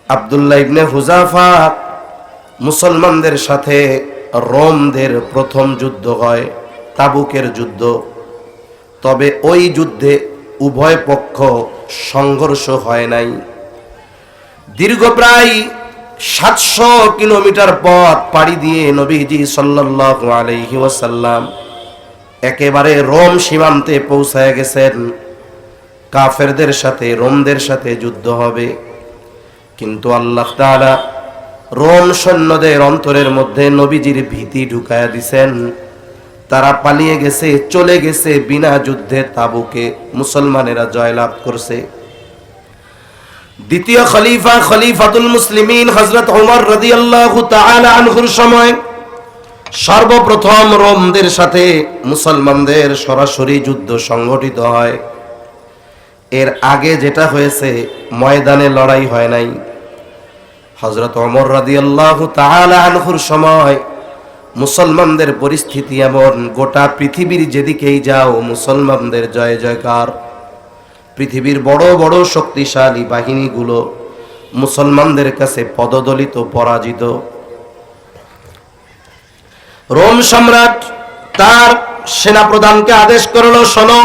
আব্দুল্লাহ ইবনে Hudhafa মুসলমানদের সাথে রোমদের প্রথম যুদ্ধ হয়, তাবুকের যুদ্ধ। তবে ওই যুদ্ধে উভয় পক্ষ সংঘর্ষ হয় নাই। দীর্ঘ প্রায় 700 কিলোমিটার পথ পাড়ি দিয়ে নবীজি সাল্লাল্লাহু আলাইহি ওয়াসাল্লাম একেবারে রোম সীমান্তে পৌঁছায় গেছেন। কাফেরদের সাথে, রোমদের সাথে যুদ্ধ হবে। কিন্তু আল্লাহ তাআলা রোম সৈন্যদের অন্তরের মধ্যে নবীজির ভীতি ঢুকায়া দিছেন। তারা পালিয়ে গেছে, চলে গেছে বিনা যুদ্ধে তাবুকে। মুসলমানেরা জয়লাভ করছে। দ্বিতীয় খলিফা, খলিফাতুল মুসলিমিন হযরত ওমর রাদিয়াল্লাহু তাআলা আনহুর সময় সর্বপ্রথম রোমদের সাথে মুসলমানদের সরাসরি যুদ্ধ সংঘটিত হয়। এর আগে যেটা হয়েছে, ময়দানে লড়াই হয় নাই। হযরত ওমর রাদিয়াল্লাহু তাআলা আনহুর সময় মুসলমানদের পরিস্থিতি এমন, গোটা পৃথিবীর যেদিকেই যাও মুসলমানদের জয় জয়কার। পৃথিবীর বড় বড় শক্তিশালী বাহিনীগুলো মুসলমানদের কাছে পদদলিত, পরাজিত। রোম সম্রাট তার সেনাপ্রধানকে আদেশ করলো, শোনো,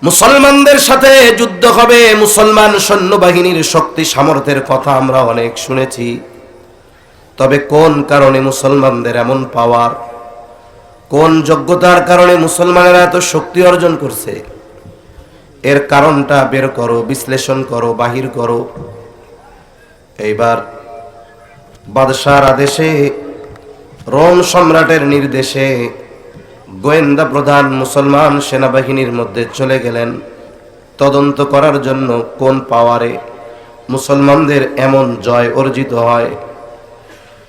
মুসলমানদের সাথে যুদ্ধ হবে। মুসলমান সৈন্যবাহিনীর শক্তি সামর্থ্যের কথা আমরা অনেক শুনেছি, তবে কোন কারণে মুসলমানদের এমন পাওয়ার, কোন যোগ্যতার কারণে মুসলমানেরা এত শক্তি অর্জন করছে, এর কারণটা বের করো, বিশ্লেষণ করো, বাহির করো। এইবার বাদশাহর আদেশে, রোম সম্রাটের নির্দেশে গোয়েন্দা প্রধান মুসলমান সেনাবাহিনীর মধ্যে চলে গেলেন তদন্ত করার জন্য কোন পাওয়ারে মুসলমানদের এমন জয় অর্জিত হয়।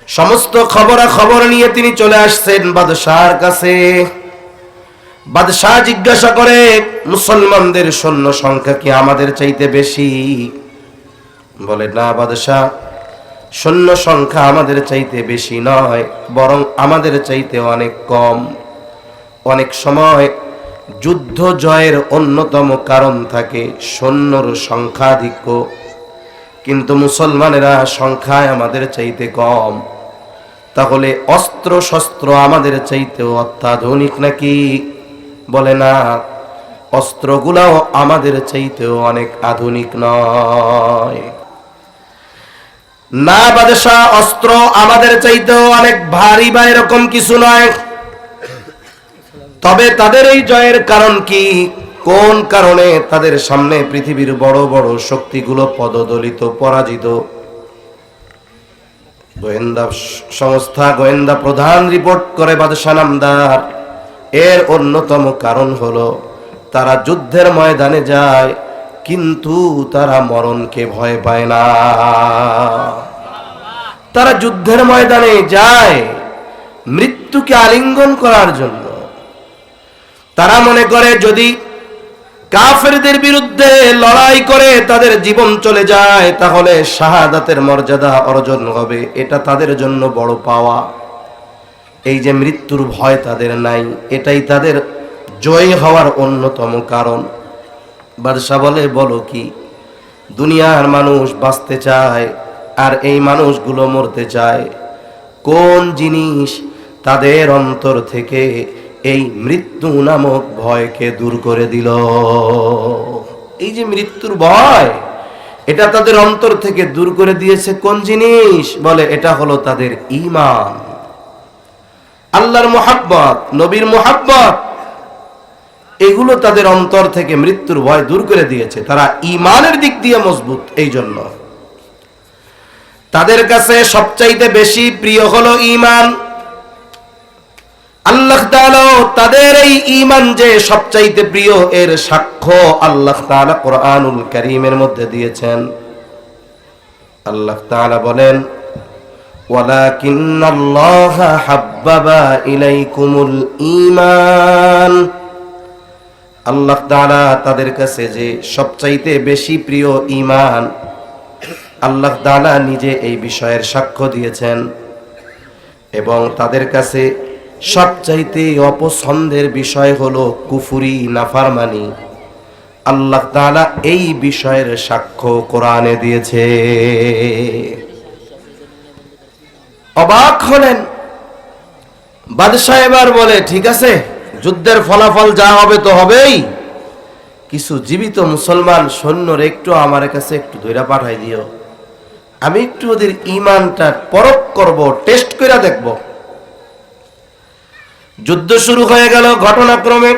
সমস্ত খবরাখবর নিয়ে তিনি চলে আসছেন বাদশাহর কাছে। বাদশাহ জিজ্ঞাসা করে, মুসলমানদের সৈন্য সংখ্যা কি আমাদের চাইতে বেশি? বলে, না বাদশাহ, সৈন্য সংখ্যা আমাদের চাইতে বেশি নয়, বরং আমাদের চাইতে অনেক কম। অনেক সময় যুদ্ধ জয়ের অন্যতম কারণ থাকে সৈন্যর সংখ্যাধিক্য, কিন্তু মুসলমানেরা সংখ্যায় আমাদের চাইতে কম। তাহলে অস্ত্র শস্ত্র আমাদের চাইতেও অত্যাধুনিক নাকি? বলে, না, অস্ত্রগুলাও আমাদের চাইতেও অনেক আধুনিক নয়। না বাদশাহ, অস্ত্র আমাদের চাইতেও অনেক ভারী বা এরকম কিছু নয়। তবে তাদের এই জয়ের কারণ কি? কোন কারণে তাদের সামনে পৃথিবীর বড় বড় শক্তিগুলো পদদলিত, পরাজিত? গোয়েন্দা সংস্থা, গোয়েন্দা প্রধান রিপোর্ট করে বাদশাহ নামদার, এর অন্যতম কারণ হলো তারা যুদ্ধের ময়দানে যায়, কিন্তু তারা মরণকে ভয় পায় না। তারা যুদ্ধের ময়দানে যায় মৃত্যুকে আলিঙ্গন করার জন্য। তারা মনে করে যদি কাফেরদের বিরুদ্ধে লড়াই করে তাদের জীবন চলে যায়, তাহলে শাহাদাতের মর্যাদা অর্জন হবে, এটা তাদের জন্য বড় পাওয়া। এই যে মৃত্যুর ভয় তাদের নাই, এটাই তাদের জয় হওয়ার অন্যতম কারণ। বাদশা বলে, বলো কি, দুনিয়ার মানুষ বাঁচতে চায় আর এই মানুষগুলো মরতে চায়। কোন জিনিস তাদের অন্তর থেকে এই মৃত্যু নামক ভয়কে দূর করে দিল? এই যে মৃত্যুর ভয়, এটা তাদের অন্তর থেকে দূর করে দিয়েছে কোন জিনিস? বলে, এটা হলো তাদের ঈমান, আল্লাহর মুহাব্বত, নবীর মুহাব্বত। এগুলো তাদের অন্তর থেকে মৃত্যুর ভয় দূর করে দিয়েছে। তারা ঈমানের দিক দিয়ে মজবুত, এই জন্য তাদের কাছে সবচাইতে বেশি প্রিয় হলো ঈমান। আল্লাহ তাআলা তাদের এই ঈমান যে সবচাইতে প্রিয়, এর সাক্ষ্য আল্লাহ তাআলা কোরআনুল কারীমের মধ্যে দিয়েছেন। আল্লাহ তাআলা বলেন, ওয়ালাকিন্নাল্লাহা হাব্বাবা ইলাইকুমুল ঈমান। আল্লাহ তাআলা তাদের কাছে যে সবচাইতে বেশি প্রিয় ঈমান, আল্লাহ তাআলা নিজে এই বিষয়ের সাক্ষ্য দিয়েছেন। এবং তাদের কাছে সবচাইতে অপছন্দের বিষয় হলো কুফরি, নাফরমানি। আল্লাহ তাআলা এই বিষয়ের সাক্ষ্য কোরআনে দিয়েছে। অবাক হলেন বাদশাহ, এবার বলে ঠিক আছে, যুদ্ধের ফলাফল যা হবে তো হবেই, কিছু জীবিত মুসলমান সৈন্যর একটু আমার কাছে একটু ধইরা পাঠাই দিও, আমি একটু ওদের ঈমানটা পরখ করব, টেস্ট করে দেখব। যুদ্ধ শুরু হয়ে গেল। ঘটনাক্রমে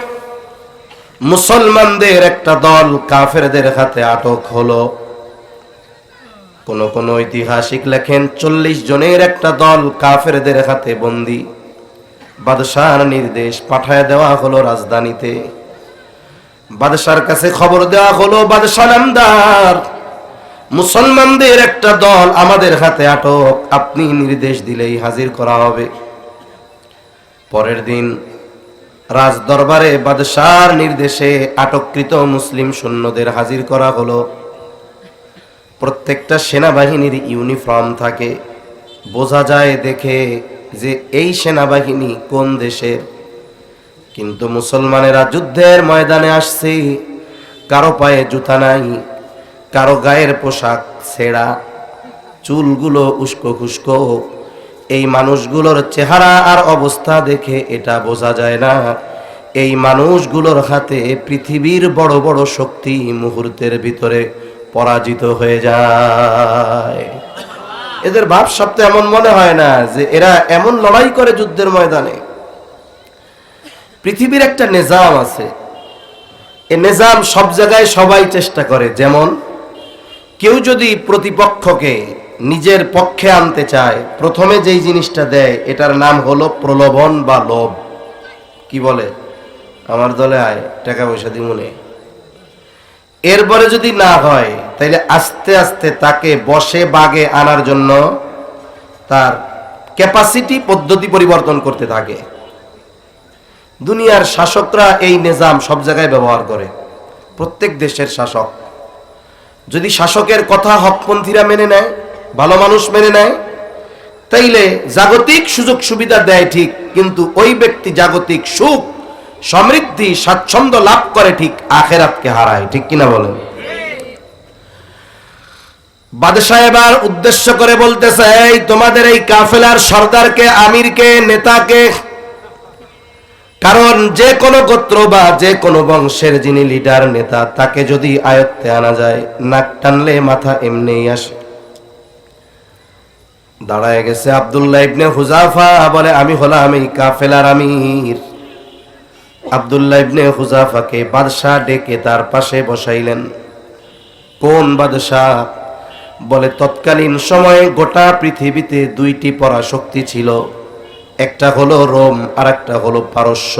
মুসলমানদের একটা দল কাফেরদের হাতে আটক হলো। কোন ঐতিহাসিক লেখেন 40 জনের একটা দল কাফেরদের হাতে বন্দী। বাদশাহর নির্দেশ, পাঠায় দেওয়া হলো রাজধানীতে। বাদশার কাছে খবর দেওয়া হলো, বাদশাহ নামদার, মুসলমানদের একটা দল আমাদের হাতে আটক, আপনি নির্দেশ দিলেই হাজির করা হবে। পরের দিন রাজ দরবারে বাদশার নির্দেশে আটককৃত মুসলিম সৈন্যদের হাজির করা হলো। প্রত্যেকটা সেনাবাহিনীর ইউনিফর্ম থাকে, বোঝা যায় দেখে যে এই সেনাবাহিনী কোন দেশের। কিন্তু মুসলমানেরা যুদ্ধের ময়দানে আসছে, কারো পায়ে জুতা নাই, কারো গায়ের পোশাক ছেঁড়া, চুলগুলো উস্কো খুস্কো। এই মানুষগুলোর চেহারা আর অবস্থা দেখে এটা বোঝা যায় না এই মানুষগুলোর হাতে পৃথিবীর বড় বড় শক্তি মুহূর্তের ভিতরে পরাজিত হয়ে যায়। এদের ভাব সপ্তাহে এমন মনে হয় না যে এরা এমন লড়াই করে যুদ্ধের ময়দানে। পৃথিবীর একটা নিজাম আছে, এই নিজাম সব জায়গায় সবাই চেষ্টা করে। যেমন কেউ যদি প্রতিপক্ষকে নিজের পক্ষে আনতে চায়, প্রথমে যেই জিনিসটা দেয় এটার নাম হলো প্রলোভন বা লোভ। কি বলে, আমার দলে আয়, টাকা পয়সা দিমুনে। এরপরে যদি না হয় তাইলে আস্তে আস্তে তাকে বসে বাগে আনার জন্য তার ক্যাপাসিটি পদ্ধতি পরিবর্তন করতে থাকে। দুনিয়ার শাসকরা এই নিজাম সব জায়গায় ব্যবহার করে। প্রত্যেক দেশের শাসক যদি শাসকের কথা হকপন্থীরা মেনে নেয়, ভালো মানুষ মেনে নেয়, তাইলে জাগতিক সুযোগ সুবিধা দেয় ঠিক, কিন্তু ওই ব্যক্তি জাগতিক সুখ সমৃদ্ধি স্বাচ্ছন্দ্য লাভ করে ঠিক, আখেরাতকে হারায়। ঠিক কিনা বলেন? বাদশাহ এবার উদ্দেশ্য করে বলতেছে, এই তোমাদের এই কাফেলার সর্দারকে, আমিরকে, নেতাকে, কারণ যে কোনো গোত্র বা যে কোনো বংশের যিনি লিডার নেতা, তাকে যদি আয়ত্তে আনা যায়, নাক টানলে মাথা এমনিই আসে। দাঁড়ায় গেছে আব্দুল্লাহ ইবনে হুযাফা, বলে আমি হলাম এই কাফেলার আমির। আব্দুল্লাহ ইবনে হুযাফাকে বাদশাহ ডেকে তার পাশে বসাইলেন। কোন বাদশাহ? বলে তৎকালীন সময়ে গোটা পৃথিবীতে দুইটি পরাশক্তি ছিল, একটা হলো রোম আর একটা হলো পারস্য।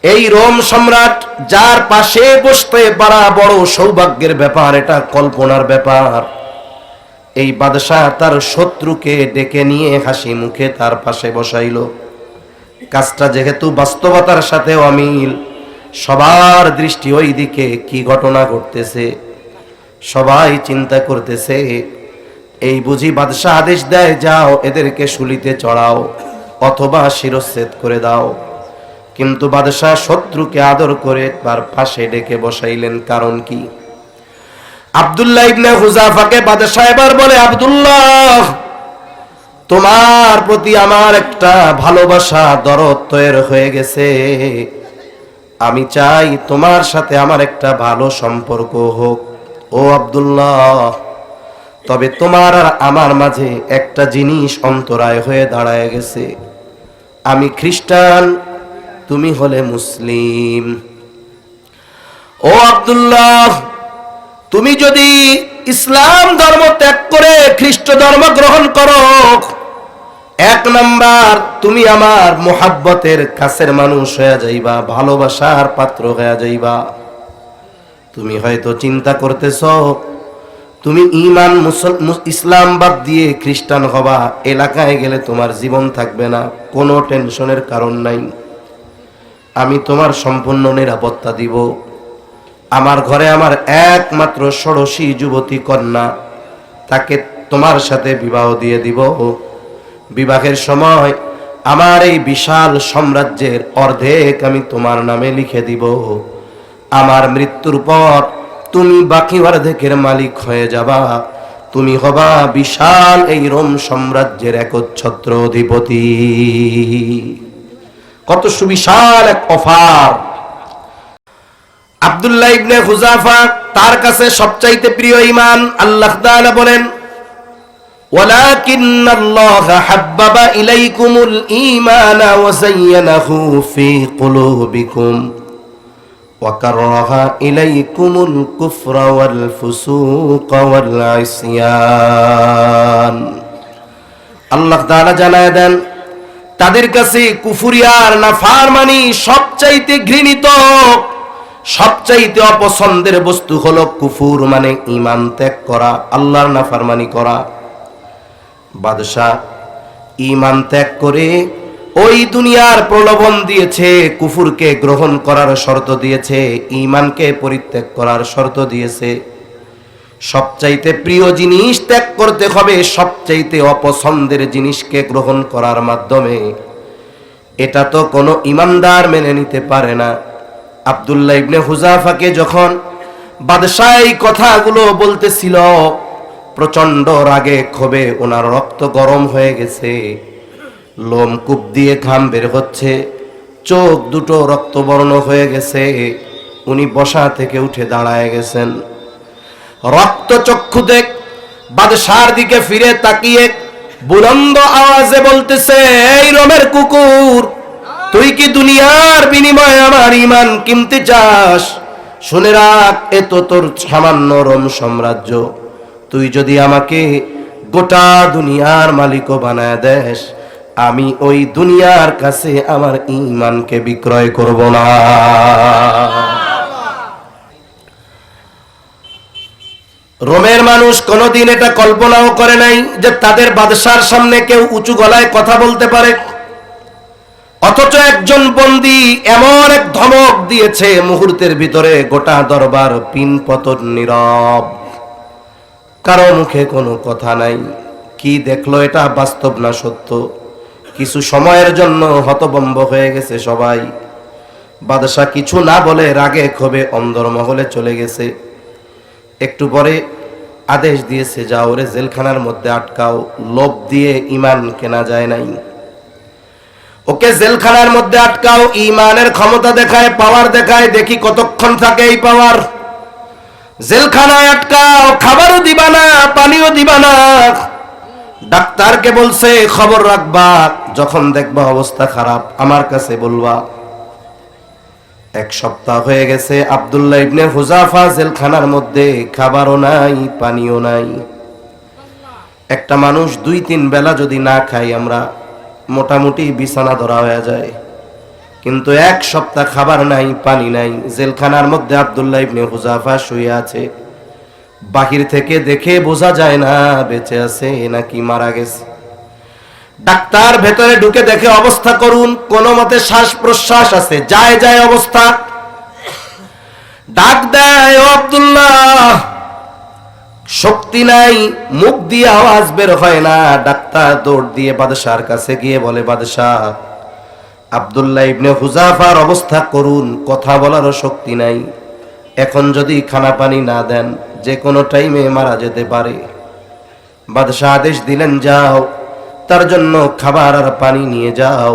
এই রোম সম্রাট যার পাশে বসতে পারা বড় সৌভাগ্যের ব্যাপার, এটা কল্পনার ব্যাপার। এই বাদশাহ তার শত্রুকে ডেকে নিয়ে হাসি মুখে তার পাশে বসাইল। কাজটা যেহেতু বাস্তবতার সাথে অমিল, সবার দৃষ্টি ওই দিকে, কি ঘটনা ঘটতেছে সবাই চিন্তা করতেছে। এই বুঝি বাদশাহ আদেশ দেয়, যাও এদেরকে শুলিতে চড়াও অথবা শিরচ্ছেদ করে দাও। কিন্তু বাদশাহ শত্রুকে আদর করে তার পাশে ডেকে বসাইলেন। কারণ কি? আব্দুল্লাহ ইবনে হুযাফাকে বাদশাহ এবার বলে, আব্দুল্লাহ, তোমার প্রতি আমার একটা ভালোবাসা দরদ তৈরি হয়ে গেছে। আমি চাই তোমার সাথে আমার একটা ভালো সম্পর্ক হোক। ও আব্দুল্লাহ, তবে তোমার আর আমার মাঝে একটা জিনিস অন্তরায় হয়ে দাঁড়ায় গেছে। আমি খ্রিস্টান, তুমি হলে মুসলিম। ও আব্দুল্লাহ, তুমি যদি ইসলাম ধর্ম ত্যাগ করে খ্রিস্ট ধর্ম গ্রহণ করো, এক নাম্বার তুমি আমার মোহাব্বতের কাছের মানুষ হয়ে যাইবা, ভালোবাসার পাত্র হয়ে যাইবা। তুমি হয়তো চিন্তা করতেছ তুমি ঈমান ইসলাম বাদ দিয়ে খ্রিস্টান হবা, এলাকায় গেলে তোমার জীবন থাকবে না। কোনো টেনশনের কারণ নাই, আমি তোমার সম্পূর্ণ নিরাপত্তা দিব। আমার ঘরে আমার একমাত্র ষোড়শী যুবতী কন্যা, তাকে তোমার সাথে বিবাহ দিয়ে দিব। বিবাহের সময় আমার এই বিশাল সাম্রাজ্যের অর্ধেক আমি তোমার নামে লিখে দিব। আমার মৃত্যুর পর তুমি বাকি অর্ধেকের মালিক হয়ে যাবা, তুমি হবা বিশাল এই রোম সাম্রাজ্যের একচ্ছত্র অধিপতি। কত সুবিশাল এক অফার। আব্দুল্লাহ ইবনে হুযাফা, তার কাছে সবচাইতে প্রিয় ঈমান। আল্লাহ তাআলা বলেন, ওয়ালাকিন্নাল্লাহা হাব্বাবা ইলাইকুমুল ঈমানা ওয়া যায়্যানাহু ফী কুলুবিকুম ওয়া কাররাহা ইলাইকুমুল কুফরা ওয়াল ফুসুকা ওয়াল ইসয়ান। আল্লাহ তাআলা জানায় দেন, তাদের কাছে কুফরি আর নাফরমানি সবচাইতে ঘৃণিত, সবচাইতে অপছন্দের বস্তু হলো কুফুর, মানে ঈমান ত্যাগ করা, আল্লাহর নাফরমানি করা। বাদশাহ ঈমান ত্যাগ করে ওই দুনিয়ার প্রলোভন দিয়েছে, কুফুরকে গ্রহণ করার শর্ত দিয়েছে, ঈমানকে পরিত্যাগ করার শর্ত দিয়েছে। সবচাইতে প্রিয় জিনিস ত্যাগ করতে হবে সবচাইতে অপছন্দের জিনিসকে গ্রহণ করার মাধ্যমে। এটা তো কোনো ঈমানদার মেনে নিতে পারে না। আব্দুল্লাহ ইবনে হুযাফাকে যখন বাদশাহ এই কথাগুলো বলতেছিল, প্রচন্ড রাগে ক্ষোভে ওনার রক্ত গরম হয়ে গেছে, লোম কূপ দিয়ে ঘাম বের হচ্ছে, চোখ দুটো রক্তবর্ণ হয়ে গেছে। উনি বসা থেকে উঠে দাঁড়ায় গেছেন, রক্ত চক্ষুতে বাদশার দিকে ফিরে তাকিয়ে বুলন্দ আওয়াজে বলতেছে, এই রোমের কুকুর, তুই কি দুনিয়ার বিনিময়ে আমার ঈমান কিনতে চাস? শুনে রাখ, এ তো তোর সামান্য রোম সাম্রাজ্য। তুই যদি আমাকে গোটা দুনিয়ার মালিকও বানায় দেস, আমি ওই দুনিয়ার কাছে আমার ঈমানকে বিক্রয় করব না। রোমের মানুষ কোনোদিন এটা কল্পনাও করে নাই যে তাদের বাদশার সামনে কেউ উঁচু গলায় কথা বলতে পারে। অথচ একজন বন্দী এমন এক ধমক দিয়েছে, মুহূর্তের ভিতরে গোটা দরবার পিন পতন নীরব, কারো মুখে কোনো কথা নাই। কি দেখলো এটা বাস্তব না সত্য? কিছু সময়ের জন্য হতভম্ব হয়ে গেছে সবাই। বাদশা কিছু না বলে রাগে ক্ষোভে অন্দরমহলে চলে গেছে। একটু পরে আদেশ দিয়েছে, যাও ওরে জেলখানার মধ্যে আটকাও, লোভ দিয়ে ঈমান কেনা যায় নাই। ওকে জেলখানার মধ্যে আটকাও, ঈমানের ক্ষমতা দেখায়, পাওয়ার দেখায়, দেখি কতক্ষণ থাকে এই পাওয়ার। জেলখানায় আটকাও, খাবারও দিবা না, পানিও দিবা না। ডাক্তারকে বলছে খবর রাখবা, যখন দেখবা অবস্থা খারাপ আমার কাছে বলবা। এক সপ্তাহ হয়ে গেছে, আব্দুল্লাহ ইবনে হুযাফা জেলখানার মধ্যে, খাবারও নাই, পানিও নাই। একটা মানুষ 2-3 বেলা যদি না খাই, আমরা মোটামুটি বিছানা ধরা হয়ে যায়। কিন্তু এক সপ্তাহ খাবার নাই, পানি নাই, জেলখানার মধ্যে আব্দুল্লাহ ইবনে হুযাফা শুয়ে আছে। বাহির থেকে দেখে বোঝা যায় না বেঁচে আছে নাকি মারা গেছে। ডাক্তার ভেতরে ঢুকে দেখে অবস্থা করুন, কোন মতে শ্বাস প্রশ্বাস আছে, যায় যায় অবস্থা। ডাক দেয়, ও আব্দুল্লাহ, শক্তি নাই, মুখ দিয়ে আওয়াজ বের হয় না। ডাক্তার দৌড় দিয়ে বাদশার কাছে গিয়ে বলে, বাদশাহ, আব্দুল্লাহ ইবনে হুযাফার অবস্থা করুন, কথা বলারও শক্তি নাই, এখন যদি খানা পানি না দেন যে কোনো টাইমে মারা যেতে পারে। বাদশাহ আদেশ দিলেন, যাও তার জন্য খাবার আর পানি নিয়ে যাও।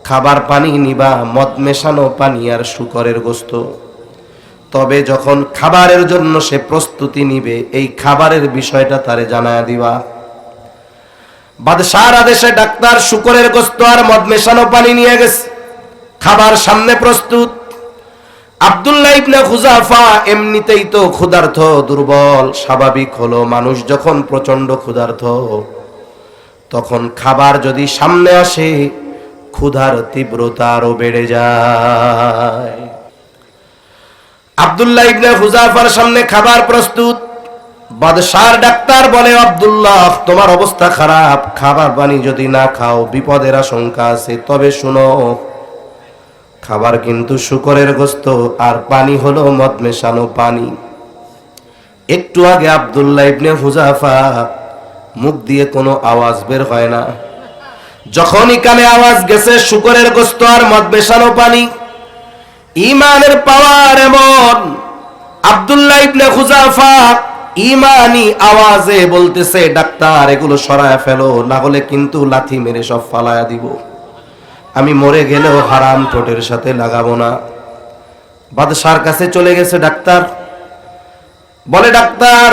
খাবার পানি নিবা, মদ মেশানো পানি আর শূকরের গোশত। তবে যখন খাবারের জন্য সে প্রস্তুতি নিবে, এই খাবারের বিষয়টা তারে জানায়া দিবা। বাদশার আদেশে ডাক্তার শূকরের গোশত আর মদ মেশানো পানি নিয়ে গেছে, খাবার সামনে প্রস্তুত। আব্দুল্লাহ ইবনে হুযাফা এমনিতেই তো ক্ষুধার্ত, দুর্বল, স্বাভাবিক হলো মানুষ যখন প্রচন্ড ক্ষুধার্ত, তখন খাবার যদি সামনে আসে ক্ষুধার তীব্রতা আরো বেড়ে যায়। আব্দুল্লাহ ইবনে হুযাফার সামনে খাবার প্রস্তুত। বাদশার ডাক্তার বলে, আব্দুল্লাহ, তোমার অবস্থা খারাপ, খাবার পানি যদি না খাও বিপদের আশঙ্কা আছে। তবে শুনো, খাবার কিন্তু শূকরের গোশত আর পানি হলো মদ মেশানো পানি। একটু আগে আব্দুল্লাহ ইবনে হুযাফা মুখ দিয়ে কোনো আওয়াজ বের হয় না, যখনই কানে আওয়াজ গেছে শূকরের গোশত আর মদ মেশানো পানি, ঈমানের পাওয়ার এমন, আব্দুল্লাহ ইবনে হুযাফা ঈমানি আওয়াজে বলতেছে, ডাক্তার এগুলো সরায় ফেলো, না হলে কিন্তু লাথি মেরে সব ফালায়া দিব, আমি মরে গেলেও হারাম ঠোঁটের সাথে লাগাবো না। বাদশার কাছে চলে গেছে ডাক্তার, বলে ডাক্তার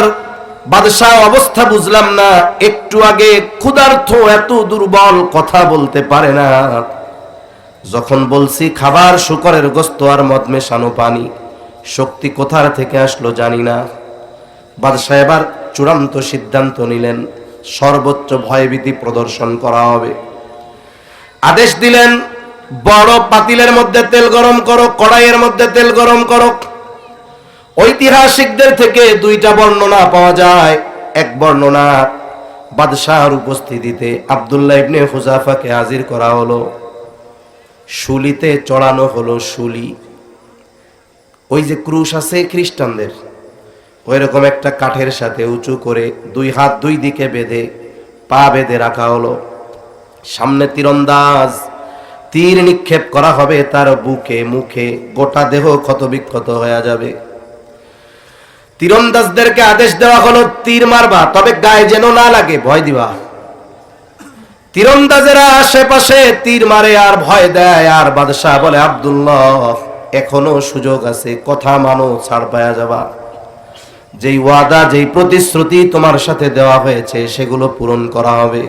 বাদশাহ অবস্থা বুঝলাম না, একটু আগে ক্ষুধার্ত এত দুর্বল, কথা বলতে পারে না, যখন বলছি খাবার শুকরের গোশত আর মদ মেশানো পানি, শক্তি কোথা থেকে আসলো জানি না। বাদশাহ এবার চূড়ান্ত সিদ্ধান্ত নিলেন, সর্বোচ্চ ভয়ভীতি প্রদর্শন করা হবে। আদেশ দিলেন, বড় পাতিলের মধ্যে তেল গরম করো, কড়াইয়ের মধ্যে তেল গরম করো। ঐতিহাসিকদের থেকে দুইটা বর্ণনা পাওয়া যায়। এক বর্ণনা, বাদশাহর উপস্থিতিতে আব্দুল্লাহ ইবনে হুযাফাকে হাজির করা হলো, শুলিতে চড়ানো হলো। শুলি, ওই যে ক্রুশ আছে খ্রিস্টানদের, ওই রকম একটা কাঠের সাথে উঁচু করে দুই হাত দুই দিকে বেঁধে পা বেঁধে রাখা হলো। সামনে তীরন্দাজ, তীর নিক্ষেপ করা হবে তার বুকে মুখে, গোটা দেহ ক্ষতবিক্ষত হয়ে যাবে। তীরন্দাজদেরকে আদেশ দেওয়া হলো তীর মারবা, তবে গায়ে যেন না লাগে, ভয় দিবা। তীরন্দাজেরা আশেপাশে তীর মারে আর ভয় দেয়, আর বাদশাহ বলে, আব্দুল্লাহ এখনো সুযোগ আছে, কথা মানো, ছাড় পাওয়া যাবা। যেই ওয়াদা, যেই প্রতিশ্রুতি তোমার সাথে দেওয়া হয়েছে সেগুলো পূরণ করা হবে।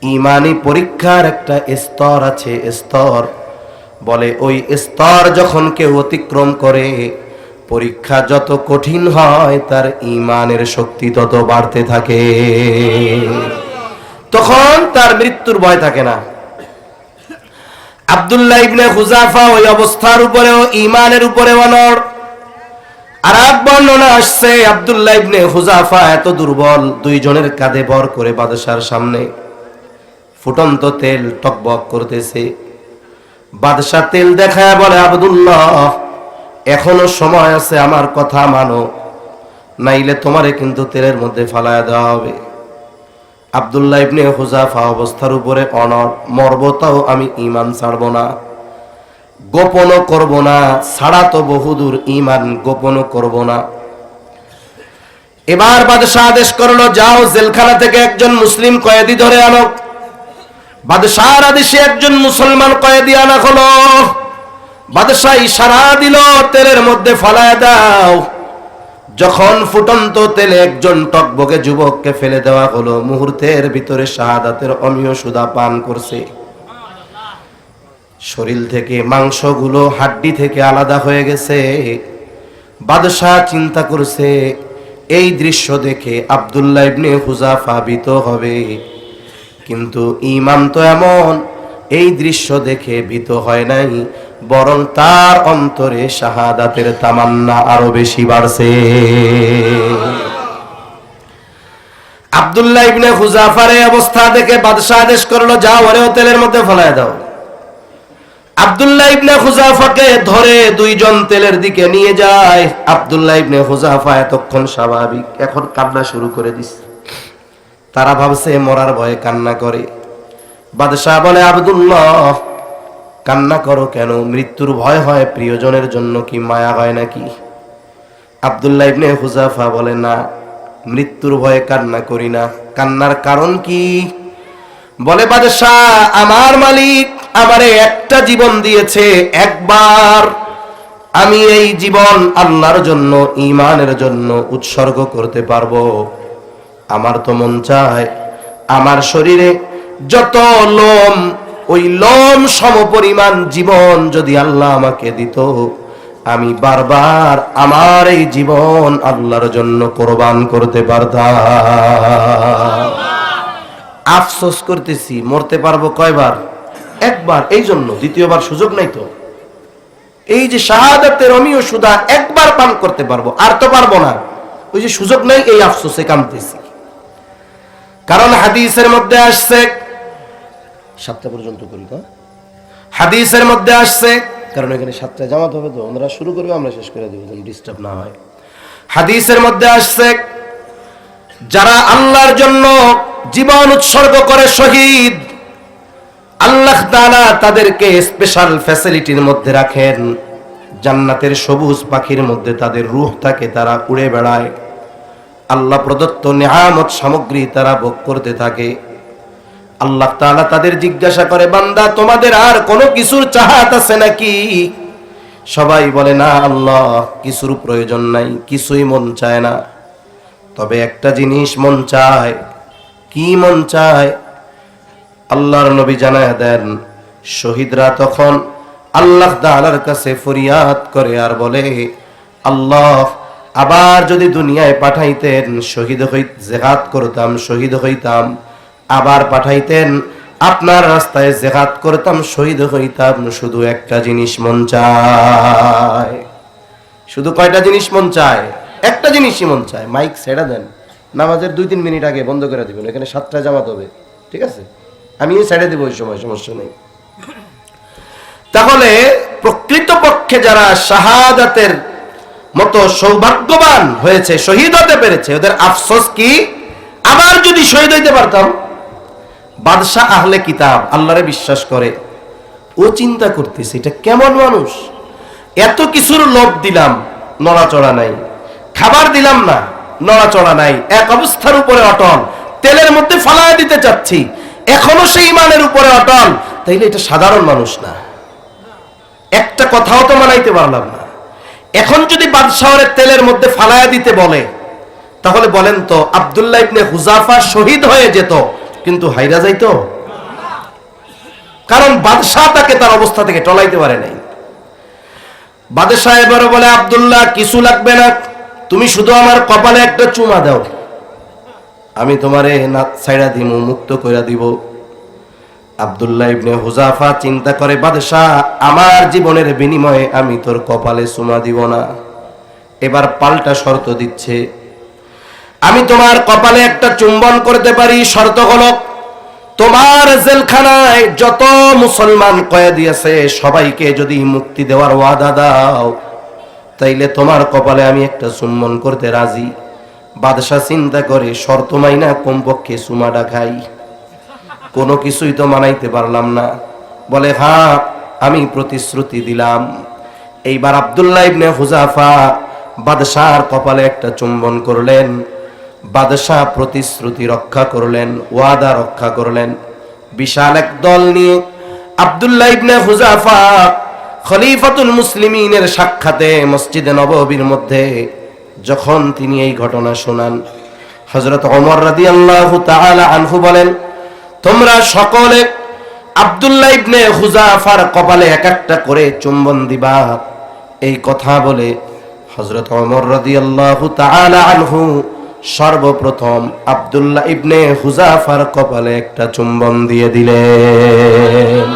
ঈমানি পরীক্ষার একটা স্তর আছে, স্তর বলে, ওই স্তর যখন কেউ অতিক্রম করে, পরীক্ষা যত কঠিন হয় তার ঈমানের শক্তি তত বাড়তে থাকে, তখন তার মৃত্যুর ভয় থাকে না। আব্দুল্লাহ ইবনে হুযাফা ওই অবস্থার উপরেও, ঈমানের উপরে অনড়। আর এক বর্ণনা আসছে, আব্দুল্লাহ ইবনে হুযাফা এত দুর্বল, দুইজনের কাঁধে ভর করে বাদশার সামনে ফুটন্ত তেল টকবক করতেছে। বাদশা তেল দেখায় বলে, আব্দুল্লাহ এখনো সময় আছে, আমার কথা মানো, নাইলে তোমারে কিন্তু তেলের মধ্যে ফালায়া দেওয়া হবে। আব্দুল্লাহ ইবনে হুযাফা অবস্থার উপরে অনড়, মরব তাও আমি ঈমান ছাড়ব না, গোপনও করব না, ছাড়া তো বহুদূর, ঈমান গোপনও করব না। এবার বাদশাহ আদেশ করলো, যাও জেলখানা থেকে একজন মুসলিম কয়েদি ধরে আনো। বাদশাহর আদেশে একজন মুসলমান কয়েদি আনা হলো। বাদশাহ ইশারা দিল, তেলের মধ্যে ফালায়া দাও। যখন ফুটন্ত তেলে একজন টকবকে যুবককে ফেলে দেওয়া হলো, মুহূর্তের ভিতরে শাহাদাতের অমীয় সুধা পান করছে। শরীর থেকে মাংসগুলো হাড্ডি থেকে আলাদা হয়ে গেছে। বাদশাহ চিন্তা করছে, এই দৃশ্য দেখে আব্দুল্লাহ ইবনে হুযাফা ভীত হবে, কিন্তু ঈমান তো এমন, এই দৃশ্য দেখে ভীত হয় নাই, বরং তার অন্তরে শাহাদাতের তামান্না আরো বেশি বাড়ছে। আব্দুল্লাহ ইবনে হুযাফার এই অবস্থা দেখে বাদশাহ আদেশ করলো, যাও ওরে তেলের মধ্যে ফেলায় দাও। আব্দুল্লাহ ইবনে হুযাফাকে ধরে দুইজন তেলের দিকে নিয়ে যায়। আব্দুল্লাহ ইবনে হুযাফা এতক্ষণ স্বাভাবিক, এখন কান্না শুরু করে দিছে। তারা ভাবছে মরার ভয়ে কান্না করে। বাদশাহ বলে, আব্দুল্লাহ কান্না করো কেন? মৃত্যুর ভয় হয়, প্রিয়জনের জন্য কি মায়া হয় নাকি? আব্দুল্লাহ ইবনে হুযাফা বলে, না, মৃত্যুর ভয়ে কান্না করি না। কান্নার কারণ কি? বলে, বাদশাহ আমার মালিক আমারে একটা জীবন দিয়েছে, একবার আমি এই জীবন আল্লাহর জন্য, ঈমানের জন্য উৎসর্গ করতে পারবো। আমার তো মন চায় আমার শরীরে যত লোম, ওই লোম সমপরিমাণ জীবন যদি আল্লাহ আমাকে দিত, আমি বারবার আমার এই জীবন আল্লাহর জন্য কোরবান করতে পারতাম। আফসোস করতেছি, মরতে পারবো কয়বার? একবার, এই জন্য দ্বিতীয়বার সুযোগ নাই তো। এই যে শাহাদাতের অমীয় সুধা একবার পান করতে পারবো, আর তো পারবো না, ওই যে সুযোগ নাই, এই আফসোসে কাঁদতেছি। কারণ হাদিসের মধ্যে আসছে, 7টা পর্যন্ত করি তো, হাদিসের মধ্যে আসছে, কারণ এখানে 7টায় জামাত হবে, তো ওনারা শুরু করবে, আমরা শেষ করে দেবো, যেন ডিস্টার্ব না হয়। হাদিসের মধ্যে আসছে, যারা আল্লাহর জন্য জীবন উৎসর্গ করে শহীদ, আল্লাহ তাআলা তাদেরকে স্পেশাল ফ্যাসিলিটির মধ্যে রাখেন। জান্নাতের সবুজ পাখির মধ্যে তাদের রূহ থাকে, তারা উড়ে বেড়ায়। আল্লাহ প্রদত্ত নিয়ামত সামগ্রী তারা ভোগ করতে থাকে। আল্লাহ তাআলা তাদের জিজ্ঞাসা করে, বান্দা তোমাদের আর কোনো কিছুর চাহাত আছে নাকি? সবাই বলে, না আল্লাহ, কিছুর প্রয়োজন নাই, কিছুই মন চায় না, তবে একটা জিনিস মন চায়। কি মন চায়? আল্লাহর নবী জানায় দেন, শহীদরা তখন আল্লাহ তাআলার কাছে ফরিয়াদ করে আর বলে, আল্লাহ, আবার যদি দুনিয়ায় পাঠাইতেন, শহীদ জিহাদ করতাম, শহীদ হইতাম, আবার পাঠাইতেন, আপনার রাস্তায় জিহাদ করতাম, শহীদ হইতাম। শুধু একটা জিনিস মন চায়। শুধু কয়টা জিনিস মন চায়? একটা জিনিসই মন চায়। মাইক ছেড়ে দেন, নামাজের 2-3 মিনিট আগে বন্ধ করে দিবেন, এখানে 7টায় জামাত হবে, ঠিক আছে? আমি ছেড়ে দেবো ওই সময়, সমস্যা নেই। তাহলে প্রকৃতপক্ষে যারা শাহাদাতের মতো সৌভাগ্যবান হয়েছে, শহীদ হতে পেরেছে, ওদের আফসোস কি? আবার যদি শহীদ হইতে পারতাম। বাদশাহ আহলে কিতাব আল্লাহরে বিশ্বাস করে, ও চিন্তা করতেছে এটা কেমন মানুষ, এত কিছুর লোভ দিলাম, নড়াচড়া নাই, খাবার দিলাম না, নড়াচড়া নাই, এক অবস্থার উপরে অটল, তেলের মধ্যে ফালায় দিতে চাচ্ছি, এখনো সেই ইমানের উপরে অটল, তাইলে এটা সাধারণ মানুষ না। একটা কথাও তো মানাইতে পারলাম না। এখন যদি বাদশাহের তেলের মধ্যে ফালায়া দিতে বলে, তাহলে বলেন তো আব্দুল্লাহ ইবনে হুযাফা শহীদ হয়ে যেত, কিন্তু হাইরা যাইতো? কারণ বাদশাহ তাকে তার অবস্থা থেকে টলাইতে পারে নাই। বাদশাহ এবারে বলে, আব্দুল্লাহ, কিছু লাগবে না, তুমি শুধু আমার কপালে একটা চুমা দাও, আমি তোমারে না ছাইড়া দিব, মুক্ত কইরা দিব। আব্দুল্লাহ ইবনে হুযাফা চিন্তা করে, বাদশাহ, আমার জীবনের বিনিময়ে আমি তোর কপালে চুমা দিব না। এবার পাল্টা শর্ত দিচ্ছে, আমি তোমার কপালে একটা চুম্বন করতে পারি, শর্ত হলো তোমার জেলখানায় যত মুসলমান কয়েদি আছে সবাইকে যদি মুক্তি দেওয়ার ওয়াদা দাও, তাইলে তোমার কপালে আমি একটা চুম্বন করতে রাজি। বাদশাহ চিন্তা করে, শর্ত মাইনা কমপক্ষে চুমাটা খাই, কোনো কিছুই তো মানাইতে পারলাম না। বলে, হ্যাঁ, আমি প্রতিশ্রুতি দিলাম। এইবার আব্দুল্লাহ ইবনে হুযাফা বাদশাহর কপালে একটা চুম্বন করলেন। বাদশাহ প্রতিশ্রুতি রক্ষা করলেন, ওয়াদা রক্ষা করলেন। বিশাল এক দল নিয়ে আব্দুল্লাহ ইবনে হুযাফা খলিফাতুল মুসলিমিনের সাক্ষাতে মসজিদে নববীর মধ্যে যখন তিনি এই ঘটনা শোনান, হযরত ওমর রাদিয়াল্লাহু তাআলা আনহু বলেন, তোমরা সকলে আব্দুল্লাহ ইবনে হুযাফার কপালে এক একটা করে চুম্বন দিবা। এই কথা বলে হযরত ওমর রাদিয়াল্লাহু তাআলা আনহু সর্বপ্রথম আব্দুল্লাহ ইবনে হুযাফার কপালে একটা চুম্বন দিয়ে দিলেন।